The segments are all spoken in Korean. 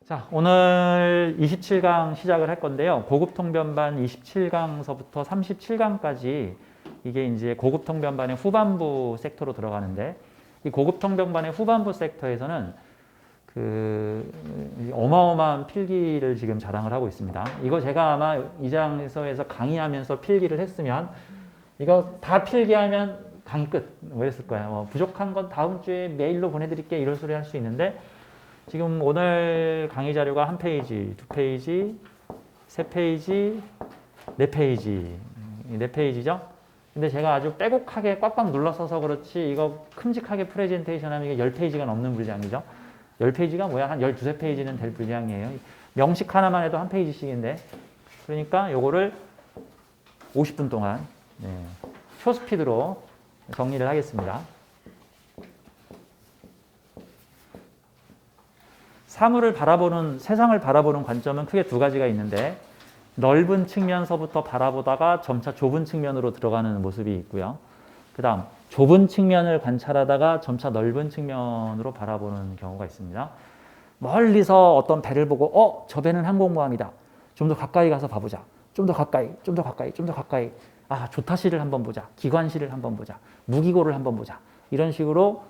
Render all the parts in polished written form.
자, 오늘 27강 시작을 할 건데요. 고급 통변반 27강서부터 37강까지 이게 이제 고급 통변반의 후반부 섹터로 들어가는데, 이 고급 통변반의 후반부 섹터에서는 어마어마한 필기를 지금 자랑을 하고 있습니다. 이거 제가 아마 이 장에서 강의하면서 필기를 했으면 이거 다 필기하면 강의 끝 뭐 했을 거예요. 부족한 건 다음 주에 메일로 보내드릴게 이런 소리 할 수 있는데, 지금 오늘 강의 자료가 1페이지, 2페이지, 3페이지, 4페이지, 4페이지죠? 근데 제가 아주 빼곡하게 꽉꽉 눌러서서 그렇지 이거 큼직하게 프레젠테이션 하면 이게 10페이지가 넘는 분량이죠. 10페이지가 뭐야? 한 12, 13페이지는 될 분량이에요. 명식 하나만 해도 1페이지씩인데, 그러니까 요거를 50분 동안 초스피드로 정리를 하겠습니다. 사물을 바라보는, 세상을 바라보는 관점은 크게 두 가지가 있는데, 넓은 측면서부터 바라보다가 점차 좁은 측면으로 들어가는 모습이 있고요. 그 다음 좁은 측면을 관찰하다가 점차 넓은 측면으로 바라보는 경우가 있습니다. 멀리서 어떤 배를 보고 저 배는 항공모함이다. 좀 더 가까이 가서 봐보자. 좀 더 가까이, 좀 더 가까이, 좀 더 가까이. 아, 조타실을 한번 보자. 기관실을 한번 보자. 무기고를 한번 보자. 이런 식으로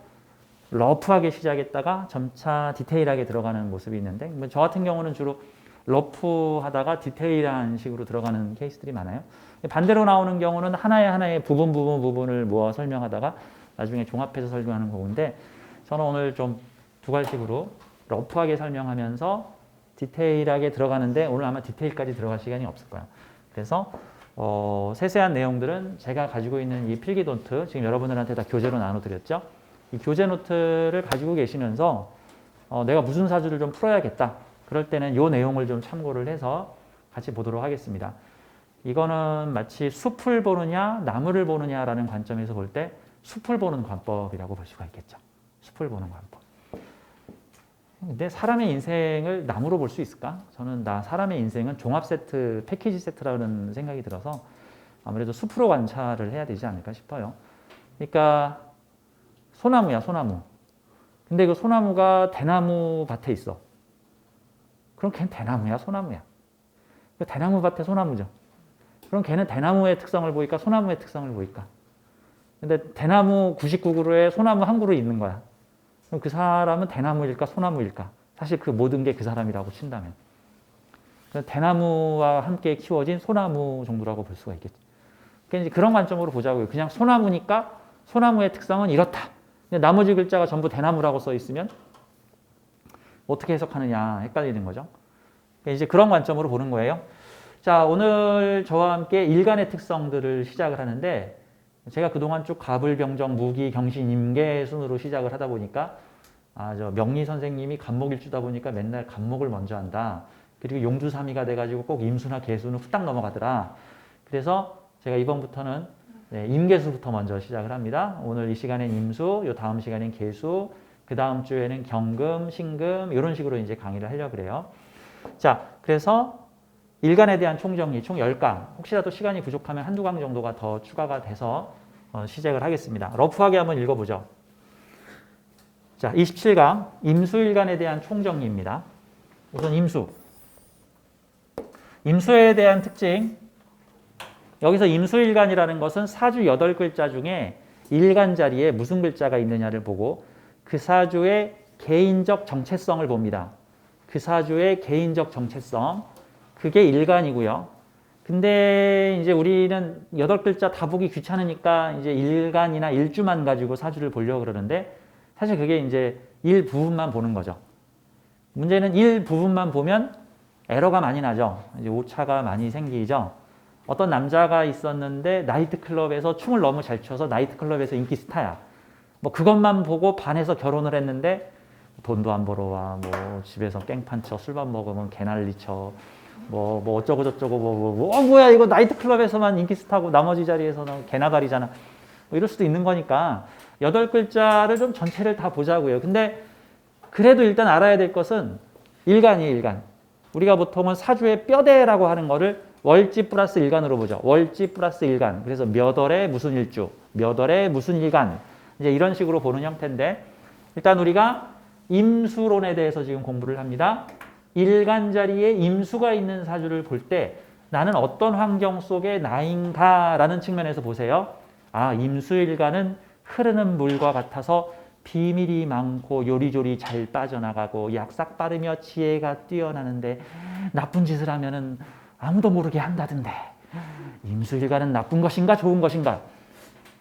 러프하게 시작했다가 점차 디테일하게 들어가는 모습이 있는데, 저 같은 경우는 주로 러프하다가 디테일한 식으로 들어가는 케이스들이 많아요. 반대로 나오는 경우는 하나의 부분을 모아 설명하다가 나중에 종합해서 설명하는 거인데, 저는 오늘 좀 두 가지식으로 러프하게 설명하면서 디테일하게 들어가는데, 오늘 아마 디테일까지 들어갈 시간이 없을 거예요. 그래서 세세한 내용들은 제가 가지고 있는 이 필기 노트, 지금 여러분들한테 다 교재로 나눠드렸죠. 이 교재 노트를 가지고 계시면서 내가 무슨 사주를 좀 풀어야겠다. 그럴 때는 이 내용을 좀 참고를 해서 같이 보도록 하겠습니다. 이거는 마치 숲을 보느냐 나무를 보느냐라는 관점에서 볼 때 숲을 보는 관법이라고 볼 수가 있겠죠. 숲을 보는 관법. 근데 사람의 인생을 나무로 볼 수 있을까? 저는 사람의 인생은 종합 세트, 패키지 세트라는 생각이 들어서 아무래도 숲으로 관찰을 해야 되지 않을까 싶어요. 그러니까 소나무야, 소나무. 근데 그 소나무가 대나무 밭에 있어. 그럼 걔는 대나무야, 소나무야. 대나무 밭에 소나무죠. 그럼 걔는 대나무의 특성을 보일까, 소나무의 특성을 보일까? 근데 대나무 99그루에 소나무 한 그루 있는 거야. 그럼 그 사람은 대나무일까, 소나무일까? 사실 그 모든 게 그 사람이라고 친다면. 대나무와 함께 키워진 소나무 정도라고 볼 수가 있겠죠. 그러니까 이제 그런 관점으로 보자고요. 그냥 소나무니까 소나무의 특성은 이렇다. 근데 나머지 글자가 전부 대나무라고 써 있으면 어떻게 해석하느냐 헷갈리는 거죠. 그러니까 이제 그런 관점으로 보는 거예요. 자, 오늘 저와 함께 일간의 특성들을 시작을 하는데, 제가 그동안 쭉 갑을병정, 무기, 경신, 임계 순으로 시작을 하다 보니까 저 명리 선생님이 갑목일주다 보니까 맨날 갑목을 먼저 한다. 그리고 용주삼이가 돼가지고 꼭 임수나 계수는 후딱 넘어가더라. 그래서 제가 이번부터는 임계수부터 먼저 시작을 합니다. 오늘 이 시간엔 임수, 요 다음 시간엔 계수, 그 다음 주에는 경금, 신금 이런 식으로 이제 강의를 하려고 그래요. 자, 그래서 일간에 대한 총정리 총 10강, 혹시라도 시간이 부족하면 한두 강 정도가 더 추가가 돼서 시작을 하겠습니다. 러프하게 한번 읽어보죠. 자, 27강 임수일간에 대한 총정리입니다. 우선 임수. 임수에 대한 특징. 여기서 임수일간이라는 것은 사주 8글자 중에 일간 자리에 무슨 글자가 있느냐를 보고 그 사주의 개인적 정체성을 봅니다. 그 사주의 개인적 정체성. 그게 일간이고요. 근데 이제 우리는 8글자 다 보기 귀찮으니까 이제 일간이나 일주만 가지고 사주를 보려고 그러는데, 사실 그게 이제 일부분만 보는 거죠. 문제는 일부분만 보면 에러가 많이 나죠. 이제 오차가 많이 생기죠. 어떤 남자가 있었는데 나이트클럽에서 춤을 너무 잘 춰서 나이트클럽에서 인기 스타야. 뭐 그것만 보고 반해서 결혼을 했는데 돈도 안 벌어와. 뭐 집에서 깽판 쳐, 술밥 먹으면 개난리 쳐. 뭐 어쩌고 저쩌고 뭐야 이거 나이트클럽에서만 인기 스타고 나머지 자리에서는 개나가리잖아. 뭐 이럴 수도 있는 거니까 8글자를 좀 전체를 다 보자고요. 근데 그래도 일단 알아야 될 것은 일간이에요, 일간. 우리가 보통은 사주의 뼈대라고 하는 거를 월지 플러스 일간으로 보죠. 월지 플러스 일간. 그래서 몇 월에 무슨 일주, 몇 월에 무슨 일간. 이제 이런 식으로 보는 형태인데 일단 우리가 임수론에 대해서 지금 공부를 합니다. 일간 자리에 임수가 있는 사주를 볼 때 나는 어떤 환경 속에 나인가라는 측면에서 보세요. 아, 임수일간은 흐르는 물과 같아서 비밀이 많고 요리조리 잘 빠져나가고 약삭 빠르며 지혜가 뛰어나는데 나쁜 짓을 하면은 아무도 모르게 한다던데 임수일간은 나쁜 것인가 좋은 것인가?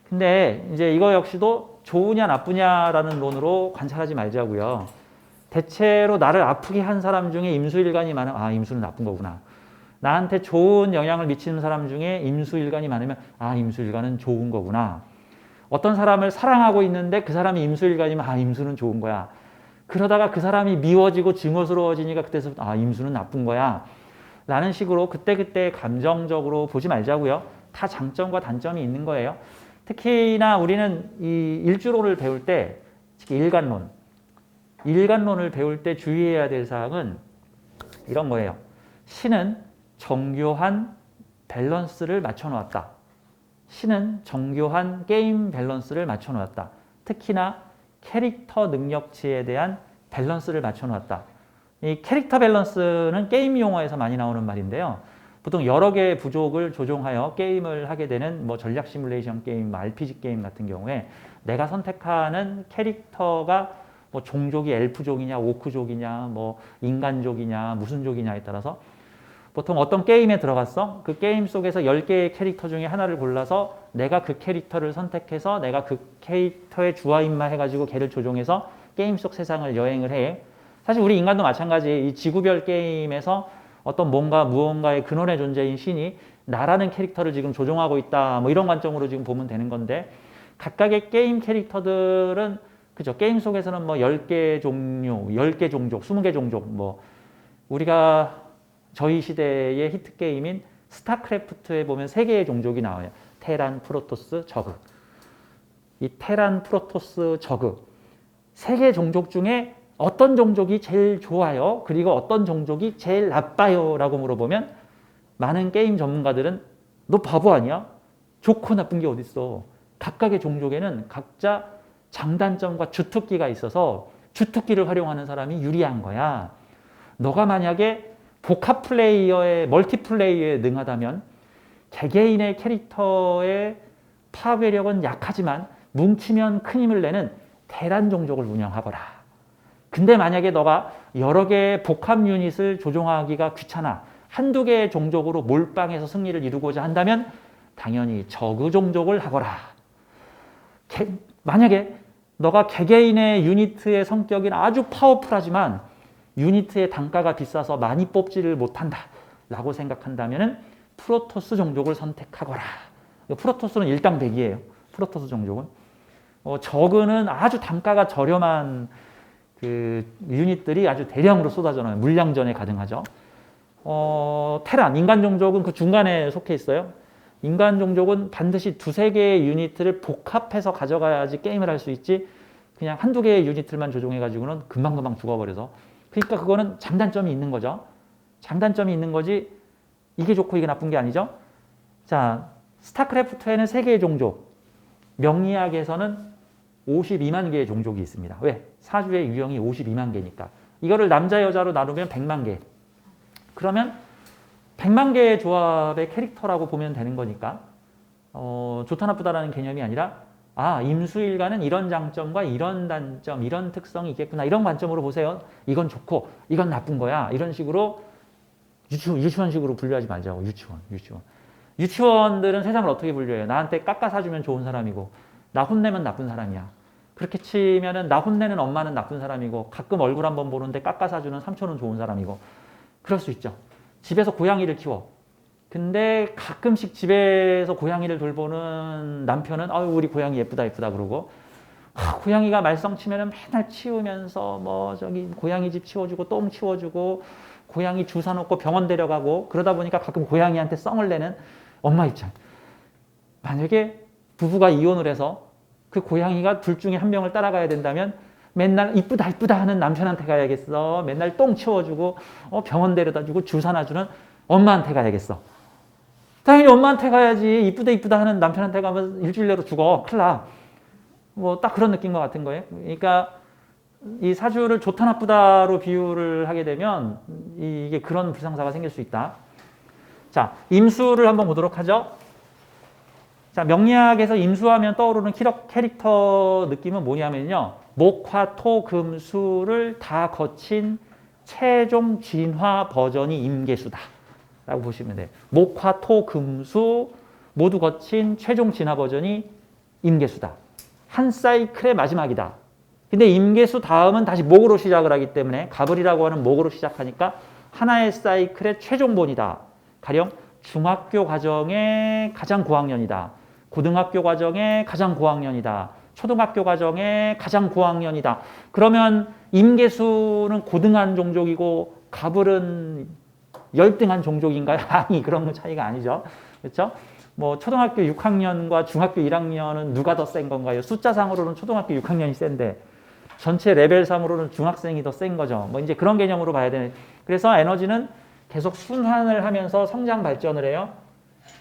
근데 이제 이거 역시도 좋으냐 나쁘냐라는 논으로 관찰하지 말자고요. 대체로 나를 아프게 한 사람 중에 임수일간이 많으면 아, 임수는 나쁜 거구나. 나한테 좋은 영향을 미치는 사람 중에 임수일간이 많으면 아, 임수일간은 좋은 거구나. 어떤 사람을 사랑하고 있는데 그 사람이 임수일간이면 아, 임수는 좋은 거야. 그러다가 그 사람이 미워지고 증오스러워지니까 그때서부터 아, 임수는 나쁜 거야. 라는 식으로 그때그때 감정적으로 보지 말자고요. 다 장점과 단점이 있는 거예요. 특히나 우리는 이 일주론을 배울 때 특히 일간론을 배울 때 주의해야 될 사항은 이런 거예요. 신은 정교한 밸런스를 맞춰 놓았다. 신은 정교한 게임 밸런스를 맞춰 놓았다. 특히나 캐릭터 능력치에 대한 밸런스를 맞춰 놓았다. 이 캐릭터 밸런스는 게임 용어에서 많이 나오는 말인데요. 보통 여러 개의 부족을 조종하여 게임을 하게 되는 뭐 전략 시뮬레이션 게임, RPG 게임 같은 경우에 내가 선택하는 캐릭터가 뭐 종족이 엘프족이냐, 오크족이냐, 뭐 인간족이냐, 무슨 족이냐에 따라서 보통 어떤 게임에 들어갔어? 그 게임 속에서 10개의 캐릭터 중에 하나를 골라서 내가 그 캐릭터를 선택해서 내가 그 캐릭터의 주화인마 해가지고 걔를 조종해서 게임 속 세상을 여행을 해. 사실 우리 인간도 마찬가지. 이 지구별 게임에서 어떤 무언가의 근원의 존재인 신이 나라는 캐릭터를 지금 조종하고 있다. 뭐 이런 관점으로 지금 보면 되는 건데 각각의 게임 캐릭터들은 그죠. 게임 속에서는 뭐 10개 종류, 10개 종족, 20개 종족 뭐 우리가 저희 시대의 히트 게임인 스타크래프트에 보면 3개의 종족이 나와요. 테란, 프로토스, 저그. 이 테란, 프로토스, 저그. 3개의 종족 중에 어떤 종족이 제일 좋아요? 그리고 어떤 종족이 제일 나빠요? 라고 물어보면 많은 게임 전문가들은 너 바보 아니야? 좋고 나쁜 게 어딨어. 각각의 종족에는 각자 장단점과 주특기가 있어서 주특기를 활용하는 사람이 유리한 거야. 너가 만약에 복합 플레이어의 멀티플레이어에 능하다면 개개인의 캐릭터의 파괴력은 약하지만 뭉치면 큰 힘을 내는 테란 종족을 운영하거라. 근데 만약에 너가 여러 개의 복합 유닛을 조종하기가 귀찮아. 한두 개의 종족으로 몰빵해서 승리를 이루고자 한다면 당연히 저그 종족을 하거라. 만약에 너가 개개인의 유니트의 성격이 아주 파워풀하지만 유니트의 단가가 비싸서 많이 뽑지를 못한다 라고 생각한다면 프로토스 종족을 선택하거라. 프로토스는 일당백이에요. 프로토스 종족은. 저그는 아주 단가가 저렴한 그 유닛들이 아주 대량으로 쏟아져 나와요. 물량전에 가등하죠. 테란, 인간 종족은 그 중간에 속해 있어요. 인간 종족은 반드시 2-3개의 유닛을 복합해서 가져가야지 게임을 할 수 있지 그냥 한두 개의 유닛들만 조종해가지고는 금방금방 죽어버려서 그러니까 그거는 장단점이 있는 거죠. 장단점이 있는 거지 이게 좋고 이게 나쁜 게 아니죠. 자, 스타크래프트에는 3개의 종족, 명리학에서는 52만 개의 종족이 있습니다. 왜? 사주의 유형이 52만 개니까. 이거를 남자 여자로 나누면 100만 개. 그러면 100만 개의 조합의 캐릭터라고 보면 되는 거니까 좋다 나쁘다라는 개념이 아니라 아, 임수일간은 이런 장점과 이런 단점, 이런 특성이 있겠구나. 이런 관점으로 보세요. 이건 좋고 이건 나쁜 거야. 이런 식으로 유치원식으로 분류하지 말자고. 유치원들은 세상을 어떻게 분류해요? 나한테 깎아 사주면 좋은 사람이고 나 혼내면 나쁜 사람이야. 그렇게 치면은 나 혼내는 엄마는 나쁜 사람이고 가끔 얼굴 한번 보는데 깎아 사주는 삼촌은 좋은 사람이고 그럴 수 있죠. 집에서 고양이를 키워. 근데 가끔씩 집에서 고양이를 돌보는 남편은 아유 우리 고양이 예쁘다 그러고 고양이가 말썽치면은 맨날 치우면서 뭐 저기 고양이 집 치워주고 똥 치워주고 고양이 주사 놓고 병원 데려가고 그러다 보니까 가끔 고양이한테 썽을 내는 엄마 입장. 만약에 부부가 이혼을 해서 그 고양이가 둘 중에 한 명을 따라가야 된다면 맨날 이쁘다 하는 남편한테 가야겠어. 맨날 똥 치워주고 병원 데려다주고 주사 놔주는 엄마한테 가야겠어. 당연히 엄마한테 가야지. 이쁘다 이쁘다 하는 남편한테 가면 일주일 내로 죽어. 큰일 나. 뭐 딱 그런 느낌과 같은 거예요. 그러니까 이 사주를 좋다 나쁘다로 비유를 하게 되면 이게 그런 불상사가 생길 수 있다. 자, 임수를 한번 보도록 하죠. 자, 명리학에서 임수하면 떠오르는 캐릭터 느낌은 뭐냐면요. 목, 화, 토, 금, 수를 다 거친 최종 진화 버전이 임계수다 라고 보시면 돼요. 목, 화, 토, 금, 수 모두 거친 최종 진화 버전이 임계수다. 한 사이클의 마지막이다. 근데 임계수 다음은 다시 목으로 시작을 하기 때문에 가불이라고 하는 목으로 시작하니까 하나의 사이클의 최종본이다. 가령 중학교 과정의 가장 고학년이다. 고등학교 과정의 가장 고학년이다. 초등학교 과정의 가장 고학년이다. 그러면 임계수는 고등한 종족이고 가불은 열등한 종족인가요? 아니, 그런 차이가 아니죠. 그렇죠? 뭐 초등학교 6학년과 중학교 1학년은 누가 더 센 건가요? 숫자상으로는 초등학교 6학년이 센데 전체 레벨상으로는 중학생이 더 센 거죠. 뭐 이제 그런 개념으로 봐야 되는. 그래서 에너지는 계속 순환을 하면서 성장 발전을 해요.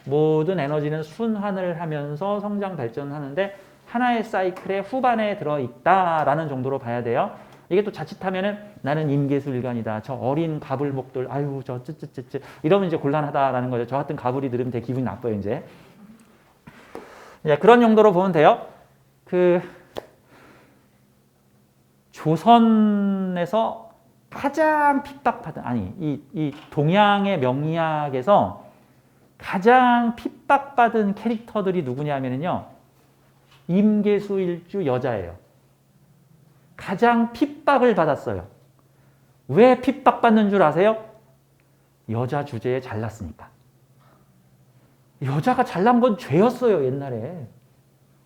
모든 에너지는 순환을 하면서 성장 발전하는데 하나의 사이클의 후반에 들어있다라는 정도로 봐야 돼요. 이게 또 자칫하면은 나는 임계수일간이다. 저 어린 가불목들, 아유, 저 쯔쯔쯔쯔 이러면 이제 곤란하다라는 거죠. 저 같은 가불이 들으면 되게 기분이 나빠요, 이제. 그런 용도로 보면 돼요. 조선에서 가장 핍박받은, 이 동양의 명리학에서 가장 핍박받은 캐릭터들이 누구냐면요. 임계수일주 여자예요. 가장 핍박을 받았어요. 왜 핍박받는 줄 아세요? 여자 주제에 잘났으니까. 여자가 잘난 건 죄였어요, 옛날에.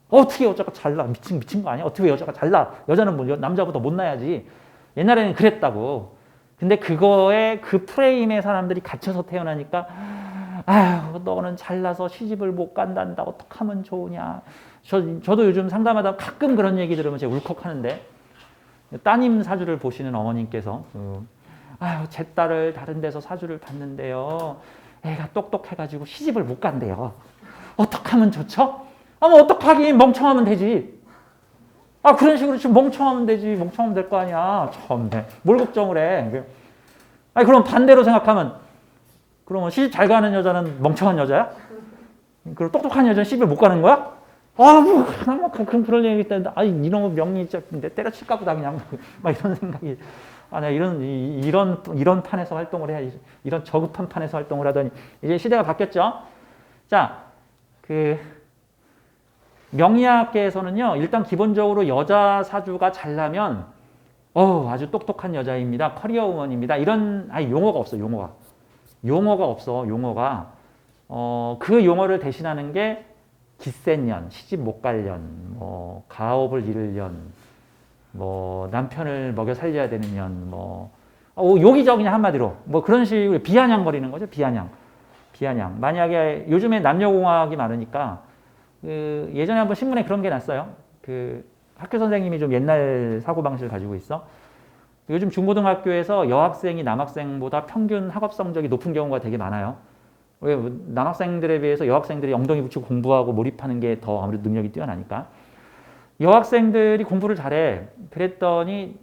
어떻게 여자가 잘나? 미친 거 아니야? 어떻게 여자가 잘나? 여자는 뭐 남자보다 못나야지. 옛날에는 그랬다고. 근데 그거에 그 프레임에 사람들이 갇혀서 태어나니까 아유, 너는 잘나서 시집을 못 간단다. 어떡하면 좋으냐. 저도 요즘 상담하다 가끔 그런 얘기 들으면 제가 울컥하는데 따님 사주를 보시는 어머님께서 아유, 제 딸을 다른 데서 사주를 봤는데요. 애가 똑똑해가지고 시집을 못 간대요. 어떡하면 좋죠? 뭐 어떡하긴 멍청하면 되지. 그런 식으로 지금 멍청하면 되지. 멍청하면 될 거 아니야. 참네. 뭘 걱정을 해. 그럼 반대로 생각하면 그러면 시집 잘 가는 여자는 멍청한 여자야? 그리고 똑똑한 여자는 시집을 못 가는 거야? 그럼 그런 얘기 때문에 이런 명리 진짜 때려칠까 보다 그냥 막 이런 생각이 내가 이런 판에서 활동을 해야지. 이런 저급한 판에서 활동을 하더니 이제 시대가 바뀌었죠. 자, 명리학계에서는요, 일단 기본적으로 여자 사주가 잘나면 아주 똑똑한 여자입니다. 커리어 우먼입니다. 이런 용어가 없어. 용어가 없어. 그 용어를 대신하는 게 기센년, 시집 못 갈 년, 뭐 가업을 잃을 년, 뭐 남편을 먹여 살려야 되는 년, 뭐 요기저 그냥 한마디로 뭐 그런 식으로 비아냥거리는 거죠. 비아냥. 만약에 요즘에 남녀공학이 많으니까 예전에 한번 신문에 그런 게 났어요. 학교 선생님이 좀 옛날 사고방식을 가지고 있어. 요즘 중고등학교에서 여학생이 남학생보다 평균 학업 성적이 높은 경우가 되게 많아요. 왜 남학생들에 비해서 여학생들이 엉덩이 붙이고 공부하고 몰입하는 게 더 아무래도 능력이 뛰어나니까. 여학생들이 공부를 잘해. 그랬더니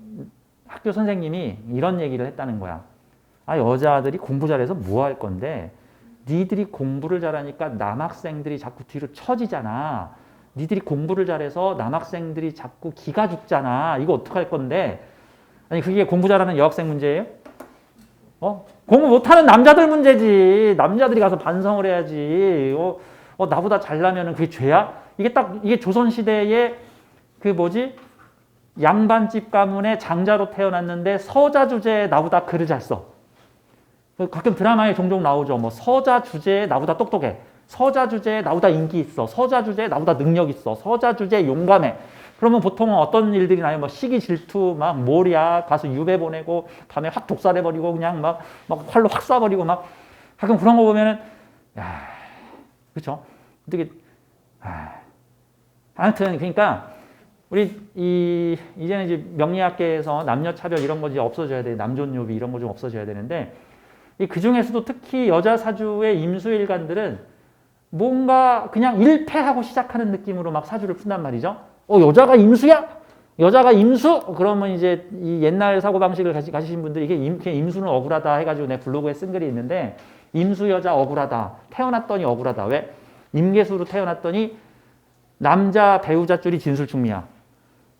학교 선생님이 이런 얘기를 했다는 거야. 여자들이 공부 잘해서 뭐 할 건데 니들이 공부를 잘하니까 남학생들이 자꾸 뒤로 처지잖아. 니들이 공부를 잘해서 남학생들이 자꾸 기가 죽잖아. 이거 어떡할 건데? 그게 공부 잘하는 여학생 문제예요? 공부 못하는 남자들 문제지. 남자들이 가서 반성을 해야지. 나보다 잘나면 그게 죄야? 이게 조선시대의 양반집 가문의 장자로 태어났는데 서자 주제에 나보다 글을 잘 써. 가끔 드라마에 종종 나오죠. 뭐 서자 주제에 나보다 똑똑해. 서자 주제에 나보다 인기 있어. 서자 주제에 나보다 능력 있어. 서자 주제에 용감해. 그러면 보통은 어떤 일들이 나요? 뭐 시기 질투, 막 몰이야, 가서 유배 보내고 밤에 확 독살해버리고 그냥 막 활로 확 쏴버리고 막 가끔 그런 거 보면은 그렇죠? 되게 아무튼 그러니까 우리 이제는 이제 명리학계에서 남녀 차별 이런 거 이제 없어져야 돼. 남존여비 이런 거 좀 없어져야 되는데 그 중에서도 특히 여자 사주의 임수일간들은 뭔가 그냥 일패하고 시작하는 느낌으로 막 사주를 푼단 말이죠. 여자가 임수야? 여자가 임수? 그러면 이제 이 옛날 사고방식을 가지신 분들이 이게 임수는 억울하다 해가지고 내 블로그에 쓴 글이 있는데, 임수 여자 억울하다. 태어났더니 억울하다. 왜? 임계수로 태어났더니 남자 배우자 줄이 진술충미야.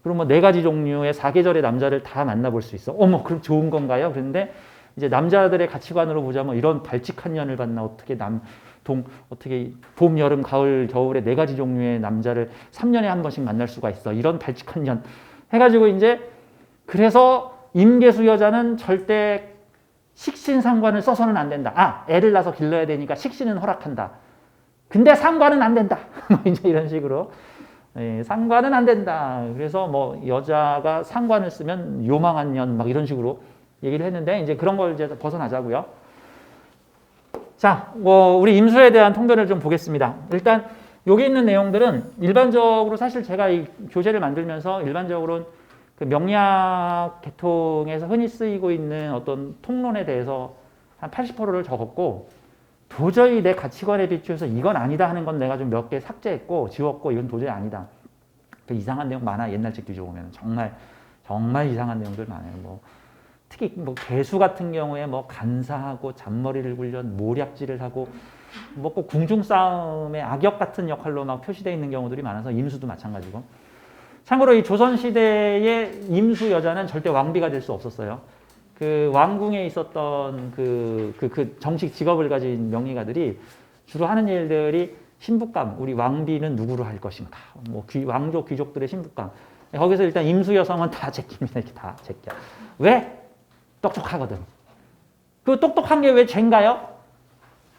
그럼 뭐 4가지 종류의 4계절의 남자를 다 만나볼 수 있어. 어머, 그럼 좋은 건가요? 그런데 이제 남자들의 가치관으로 보자면 이런 발칙한 년을 봤나, 어떻게 봄, 여름, 가을, 겨울에 4가지 종류의 남자를 3년에 한 번씩 만날 수가 있어. 이런 발칙한 년 해가지고 이제, 그래서 임계수 여자는 절대 식신상관을 써서는 안 된다. 애를 낳아서 길러야 되니까 식신은 허락한다. 근데 상관은 안 된다. 이제 이런 식으로. 상관은 안 된다. 그래서 뭐 여자가 상관을 쓰면 요망한 년 막 이런 식으로 얘기를 했는데, 이제 그런 걸 이제 벗어나자고요. 자, 우리 임수에 대한 통변을 좀 보겠습니다. 일단 여기 있는 내용들은 일반적으로, 사실 제가 이 교재를 만들면서 일반적으로 그 명리학 계통에서 흔히 쓰이고 있는 어떤 통론에 대해서 한 80%를 적었고, 도저히 내 가치관에 비추어서 이건 아니다 하는 건 내가 좀 몇 개 삭제했고 지웠고, 이건 도저히 아니다. 이상한 내용 많아. 옛날 책 뒤져보면 정말 이상한 내용들 많아요. 특히 개수 같은 경우에 간사하고 잔머리를 굴려 모략질을 하고 꼭 궁중 싸움의 악역 같은 역할로 막 표시되어 있는 경우들이 많아서, 임수도 마찬가지고. 참고로 이 조선 시대의 임수 여자는 절대 왕비가 될 수 없었어요. 그 왕궁에 있었던 그 정식 직업을 가진 명리가들이 주로 하는 일들이 신부감, 우리 왕비는 누구로 할 것인가, 왕족 귀족들의 신부감. 거기서 일단 임수 여성은 다 제낍니다. 이렇게 다 제껴. 왜? 똑똑하거든. 그 똑똑한 게 왜 죄인가요?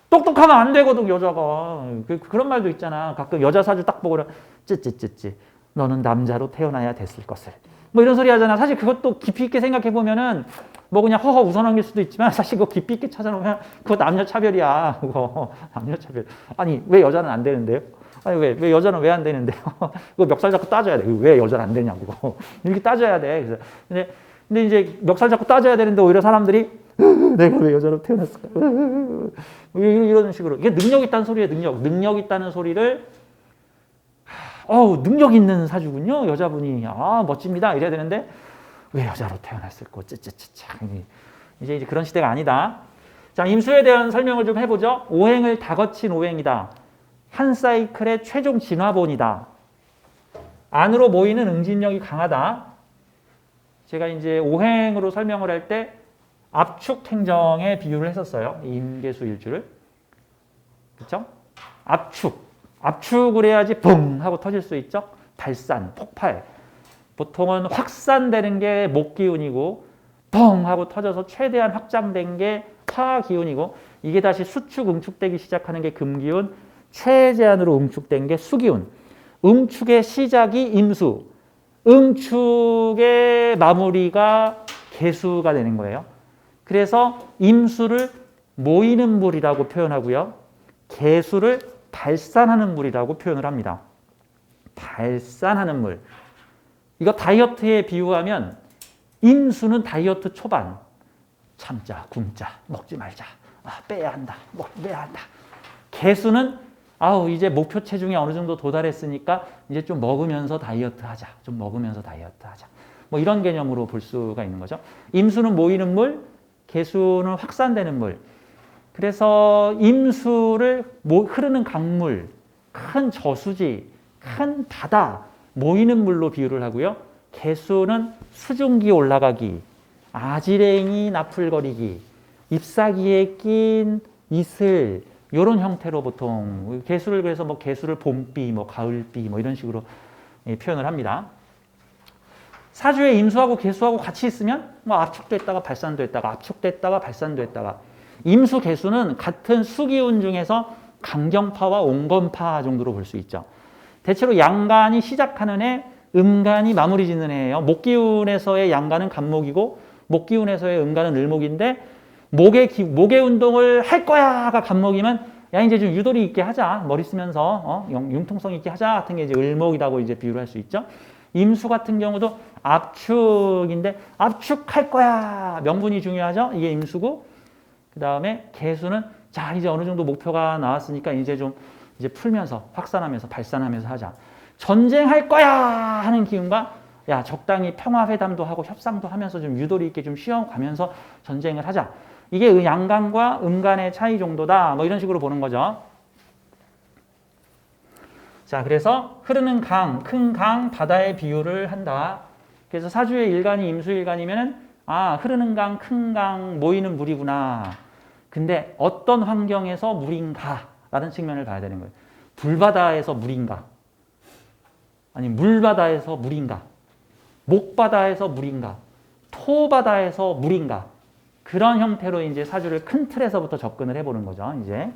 똑똑하면 안 되거든, 여자가. 그런 말도 있잖아. 가끔 여자 사주 딱 보고 찌찌찌찌 너는 남자로 태어나야 됐을 것을. 이런 소리 하잖아. 사실 그것도 깊이 있게 생각해 보면은 그냥 허허 웃어넘길 수도 있지만, 사실 그거 깊이 있게 찾아놓으면 그거 남녀차별이야. 그거 남녀차별. 아니, 왜 여자는 안 되는데요? 아니, 왜 여자는 왜 안 되는데요? 그거 멱살 잡고 따져야 돼. 왜 여자는 안 되냐고. 이렇게 따져야 돼. 그래서 근데 이제 멱살 잡고 따져야 되는데, 오히려 사람들이 내가 왜 여자로 태어났을까? 이런 식으로. 이게 능력 있다는 소리예요. 능력 있다는 소리를, 능력 있는 사주군요. 여자분이. 멋집니다. 이래야 되는데, 왜 여자로 태어났을까? 이제 그런 시대가 아니다. 자, 임수에 대한 설명을 좀 해보죠. 오행을 다 거친 오행이다. 한 사이클의 최종 진화본이다. 안으로 모이는 응집력이 강하다. 제가 이제 오행으로 설명을 할 때 압축 행정에 비유를 했었어요. 임계수 일주를. 그렇죠? 압축을 해야지 붕 하고 터질 수 있죠. 발산, 폭발. 보통은 확산되는 게 목기운이고, 펑 하고 터져서 최대한 확장된 게 화기운이고, 이게 다시 수축, 응축되기 시작하는 게 금기운, 최제한으로 응축된 게 수기운. 응축의 시작이 임수, 응축의 마무리가 계수가 되는 거예요. 그래서 임수를 모이는 물이라고 표현하고요. 계수를 발산하는 물이라고 표현을 합니다. 발산하는 물. 이거 다이어트에 비유하면, 임수는 다이어트 초반. 참자, 굶자, 먹지 말자. 빼야 한다. 빼야 한다. 계수는 이제 목표 체중에 어느 정도 도달했으니까 이제 좀 먹으면서 다이어트 하자. 이런 개념으로 볼 수가 있는 거죠. 임수는 모이는 물, 계수는 확산되는 물. 그래서 임수를 흐르는 강물, 큰 저수지, 큰 바다, 모이는 물로 비유를 하고요. 계수는 수증기 올라가기, 아지랭이 나풀거리기, 잎사귀에 낀 이슬, 이런 형태로 보통 계수를, 그래서 계수를 봄비, 가을비 이런 식으로 표현을 합니다. 사주에 임수하고 계수하고 같이 있으면 압축됐다가 발산됐다가, 압축됐다가 발산됐다가. 임수 계수는 같은 수기운 중에서 강경파와 온건파 정도로 볼 수 있죠. 대체로 양간이 시작하는 해, 음간이 마무리 짓는 해예요. 목기운에서의 양간은 간목이고, 목기운에서의 음간은 을목인데, 목의 운동을 할 거야가 간목이면, 야, 이제 좀 유도리 있게 하자. 머리 쓰면서, 융통성 있게 하자. 같은 게 이제 을목이라고 이제 비유를 할 수 있죠. 임수 같은 경우도 압축인데, 압축할 거야. 명분이 중요하죠. 이게 임수고, 그 다음에 계수는, 자, 이제 어느 정도 목표가 나왔으니까 이제 좀 이제 풀면서 확산하면서 발산하면서 하자. 전쟁할 거야 하는 기운과 야 적당히 평화회담도 하고 협상도 하면서 좀 유도리 있게 좀 쉬어가면서 전쟁을 하자. 이게 양간과 음간의 차이 정도다. 뭐 이런 식으로 보는 거죠. 자, 그래서 흐르는 강, 큰 강, 바다의 비유를 한다. 그래서 사주의 일간이 임수일간이면은 아, 흐르는 강, 큰 강, 모이는 물이구나. 근데 어떤 환경에서 물인가? 라는 측면을 봐야 되는 거예요. 불바다에서 물인가? 아니, 물바다에서 물인가? 목바다에서 물인가? 토바다에서 물인가? 그런 형태로 이제 사주를 큰 틀에서부터 접근을 해보는 거죠, 이제.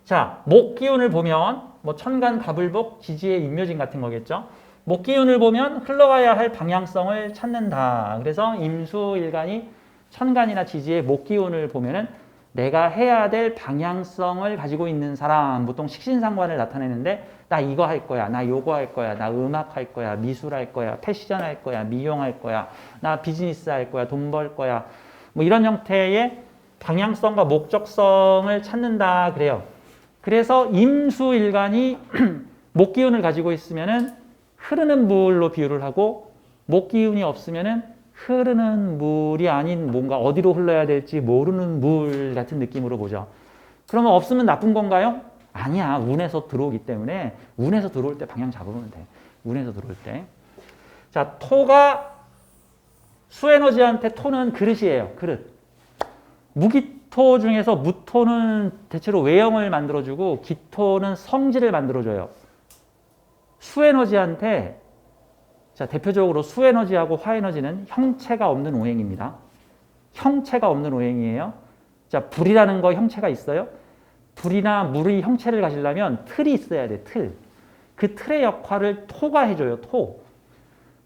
자, 목 기운을 보면 뭐 천간, 가불복, 지지의 임묘진 같은 거겠죠. 목 기운을 보면 흘러가야 할 방향성을 찾는다. 그래서 임수일간이 천간이나 지지의 목 기운을 보면은 내가 해야 될 방향성을 가지고 있는 사람, 보통 식신상관을 나타내는데 나 이거 할 거야, 나 요거 할 거야, 나 음악 할 거야, 미술 할 거야, 패션 할 거야, 미용 할 거야, 나 비즈니스 할 거야, 돈 벌 거야. 뭐 이런 형태의 방향성과 목적성을 찾는다 그래요. 그래서 임수일간이 목 기운을 가지고 있으면은 흐르는 물로 비유를 하고 목 기운이 없으면은 흐르는 물이 아닌 뭔가 어디로 흘러야 될지 모르는 물 같은 느낌으로 보죠. 그러면 없으면 나쁜 건가요? 아니야. 운에서 들어오기 때문에 운에서 들어올 때 방향 잡으면 돼. 운에서 들어올 때. 자, 토가 수에너지한테 토는 그릇이에요. 그릇. 무기토 중에서 무토는 대체로 외형을 만들어주고 기토는 성질을 만들어줘요. 수에너지한테 자, 대표적으로 수에너지하고 화에너지는 형체가 없는 오행입니다. 형체가 없는 오행이에요. 자, 불이라는 거 형체가 있어요? 불이나 물의 형체를 가지려면 틀이 있어야 돼, 틀. 그 틀의 역할을 토가 해줘요, 토.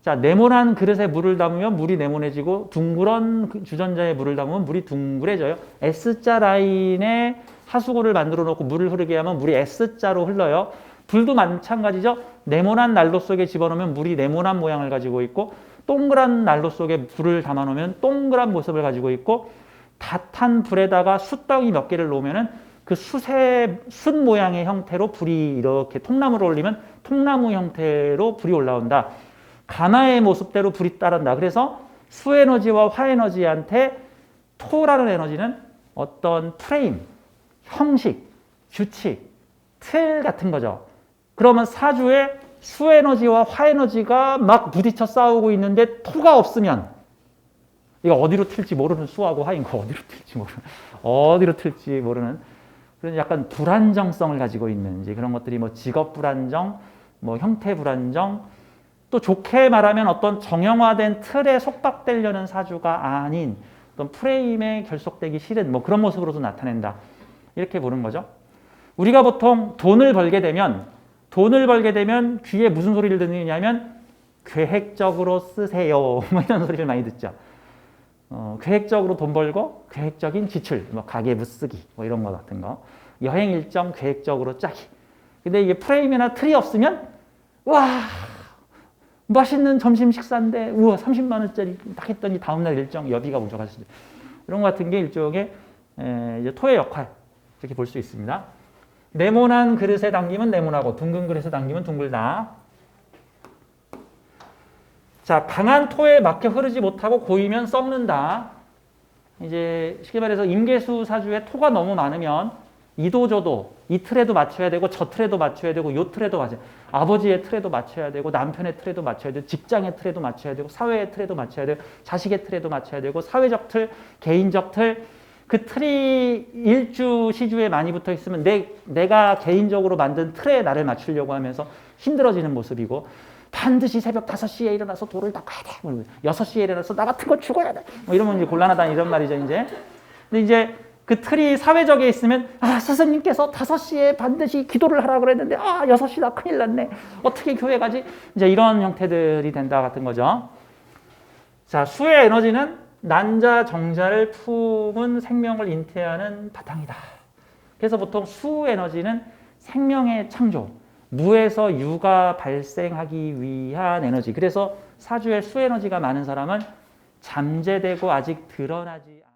자, 네모난 그릇에 물을 담으면 물이 네모내지고 둥그런 주전자에 물을 담으면 물이 둥그레져요. S자 라인에 하수구를 만들어 놓고 물을 흐르게 하면 물이 S자로 흘러요. 불도 마찬가지죠. 네모난 난로 속에 집어넣으면 물이 네모난 모양을 가지고 있고 동그란 난로 속에 불을 담아놓으면 동그란 모습을 가지고 있고 다 탄 불에다가 숯덩이 몇 개를 놓으면 그 숯 모양의 형태로 불이 이렇게 통나무를 올리면 통나무 형태로 불이 올라온다. 가마의 모습대로 불이 따른다. 그래서 수에너지와 화에너지한테 토라는 에너지는 어떤 프레임, 형식, 규칙, 틀 같은 거죠. 그러면 사주에 수에너지와 화에너지가 막 부딪혀 싸우고 있는데 토가 없으면 이거 어디로 튈지 모르는 수하고 화인 거 어디로 튈지 모르는 그런 약간 불안정성을 가지고 있는 이제 그런 것들이 뭐 직업 불안정, 뭐 형태 불안정, 또 좋게 말하면 어떤 정형화된 틀에 속박되려는 사주가 아닌 어떤 프레임에 결속되기 싫은 뭐 그런 모습으로도 나타낸다. 이렇게 보는 거죠. 우리가 보통 돈을 벌게 되면 귀에 무슨 소리를 듣느냐면 계획적으로 쓰세요. 뭐 이런 소리를 많이 듣죠. 계획적으로 돈 벌고 계획적인 지출, 뭐 가계부 쓰기, 뭐 이런 거 같은 거. 여행 일정 계획적으로 짜기. 근데 이게 프레임이나 틀이 없으면 와 맛있는 점심 식사인데 우와 30만 원짜리 딱 했더니 다음날 일정 여비가 부족할 수도 있어요. 이런 거 같은 게 일종의 이제 토의 역할 이렇게 볼 수 있습니다. 네모난 그릇에 담기면 네모나고 둥근 그릇에 담기면 둥글다. 자, 강한 토에 막혀 흐르지 못하고 고이면 썩는다. 이제 쉽게 말해서 임계수 사주에 토가 너무 많으면 이도저도 이 틀에도 맞춰야 되고 저 틀에도 맞춰야 되고 요 틀에도 맞춰야 되고 아버지의 틀에도 맞춰야 되고 남편의 틀에도 맞춰야 되고 직장의 틀에도 맞춰야 되고 사회의 틀에도 맞춰야 되고 자식의 틀에도 맞춰야 되고 사회적 틀, 개인적 틀 그 틀이 일주, 시주에 많이 붙어 있으면 내가 개인적으로 만든 틀에 나를 맞추려고 하면서 힘들어지는 모습이고 반드시 새벽 5시에 일어나서 돌을 닦아야 돼. 6시에 일어나서 나 같은 거 죽어야 돼. 뭐 이러면 이제 곤란하다 이런 말이죠, 이제. 근데 이제 그 틀이 사회적에 있으면 아, 스승님께서 5시에 반드시 기도를 하라 그랬는데 아, 6시다 큰일 났네. 어떻게 교회 가지? 이제 이런 형태들이 된다 같은 거죠. 자, 수의 에너지는 난자, 정자를 품은 생명을 잉태하는 바탕이다. 그래서 보통 수 에너지는 생명의 창조, 무에서 유가 발생하기 위한 에너지. 그래서 사주에 수 에너지가 많은 사람은 잠재되고 아직 드러나지 않은